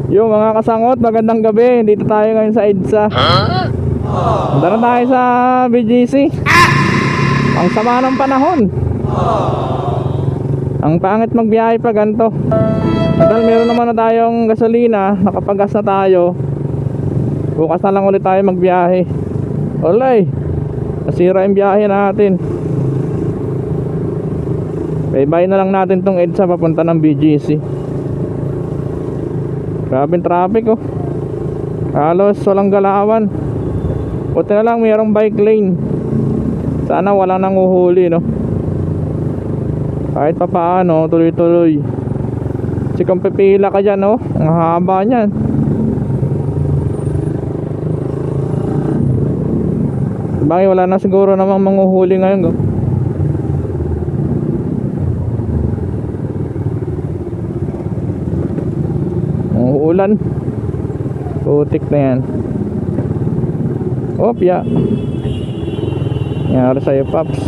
Yung mga kasangot, magandang gabi. Dito tayo ngayon sa EDSA. Punta na tayo sa BGC. Ang sama ng panahon. Ang pangit magbiyahe pa ganito. Dahil meron naman na tayong gasolina, nakapagas na tayo. Bukas na lang ulit tayo magbiyahe. Olay, nasira yung biyahe natin. Bye-bye na lang natin tong EDSA papunta ng BGC. Grabing traffic oh. Halos walang galawan. Buti na lang mayroong bike lane. Sana wala nang uhuli no. Kahit pa paano tuloy-tuloy. Kasi kung pipila ka dyan oh, ang haba nyan. Bakit wala na siguro namang manguhuli ngayon go. Ulan. Putik na yan. Opya. Nangyari sa'yo Paps.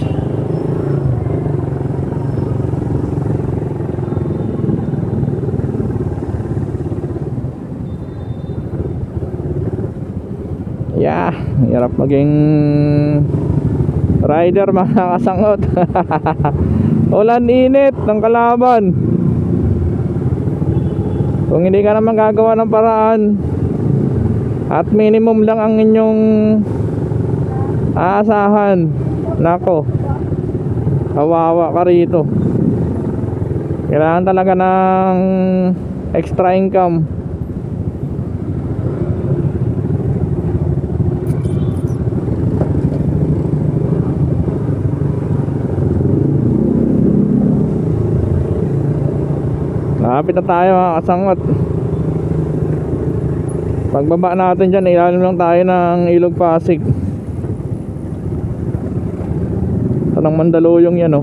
Yeah, hirap maging rider mga kasangot. Ulan, init ng kalaban. Kung hindi ka naman gagawa ng paraan at minimum lang ang inyong aasahan, nako, kawawa ka rito. Kailangan talaga ng extra income. Lapit na tayo mga kasangot. Pagbaba natin dyan, ilalim lang tayo ng Ilog Pasig. Ito ng Mandaluyong yan oh.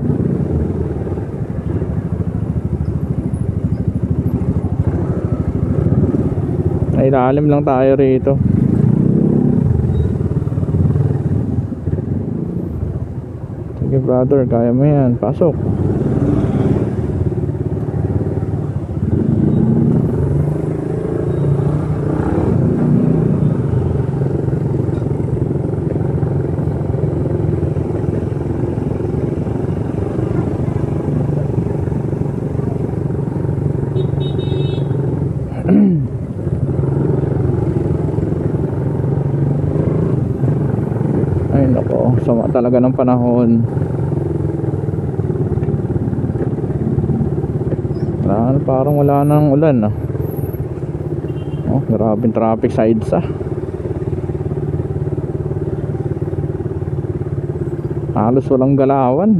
Ilalim lang tayo rito. Sige brother, kaya mo yan. Pasok. Ay nako, sama talaga ng panahon. Parang wala nang ulan ah. Oh, grabing traffic sa EDSA. Halos walang galawan.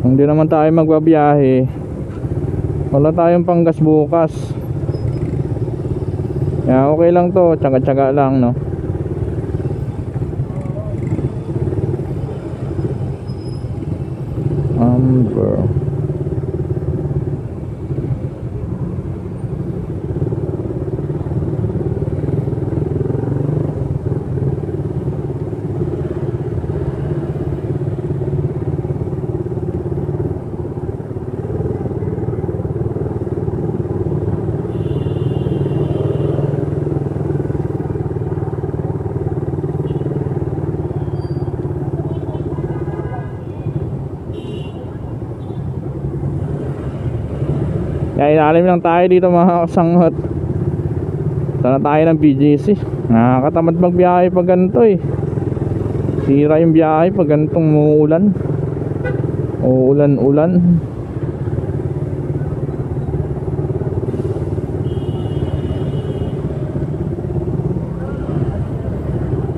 Kung di naman tayo magbabiyahe, wala tayong panggas bukas. Kaya okay lang to, tsaga-tsaga lang no. Bro. Kaya ilalim lang tayo dito mga kasangot. Sana tayo ng BGC. Nakakatamad magbiyahe pag ganito eh. Sira yung biyahe pag ganitong muulan. Uulan-ulan.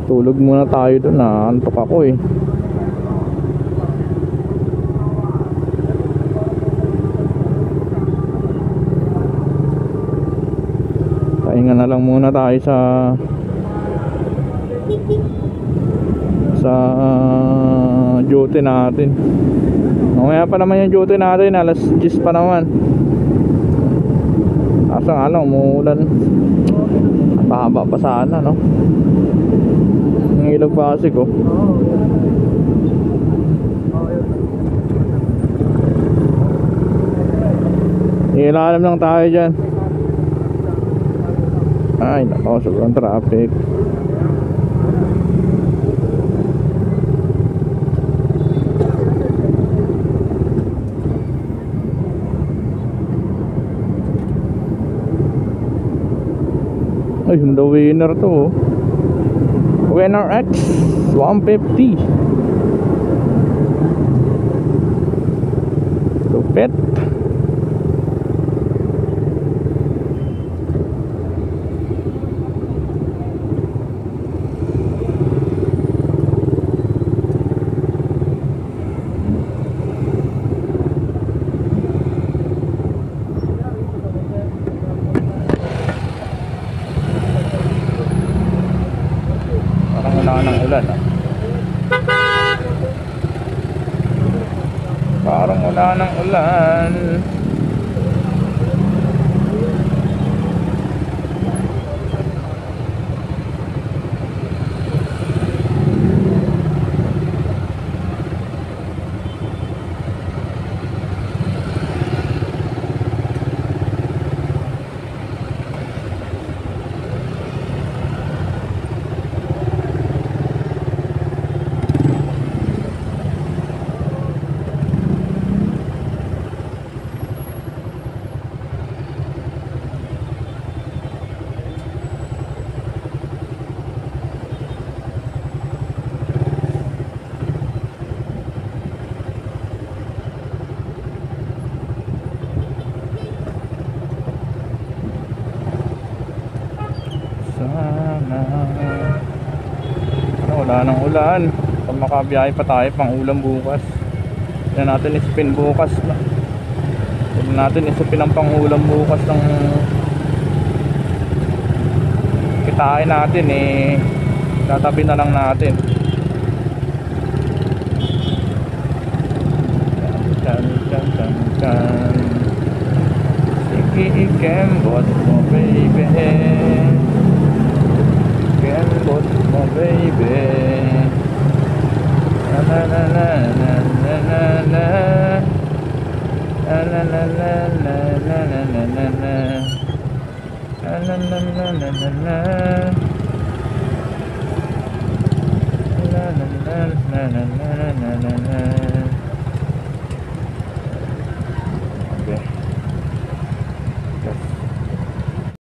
Tulog muna tayo doon, naantok ako eh. Pahinga na lang muna tayo sa duty natin. Mamaya pa naman yung duty natin, alas 10 pa naman. Asa nga lang, umuulan. Napahaba pa sana no. Ang Ilog Pasig oh. ilalim lang tayo dyan. Ay nako, sobrang traffic. Ay, Honda Winner to, oh. Winner X 150. Lupit. Ng ulan, ah. Parang wala ng ulan. Wala nang ulan. Pag makabiyahe pa tayo pang ulam bukas. Yan natin isipin bukas na. Huwag natin isipin ang pang ulam bukas ng kitain natin, eh tatabi na lang natin. Chan chan chan chan. Sige ikembot mo baby, ikembot mo baby. Na na na na na na na na. Na na na na na na na na na na. Na na na na na na na. Na na na na na na na na.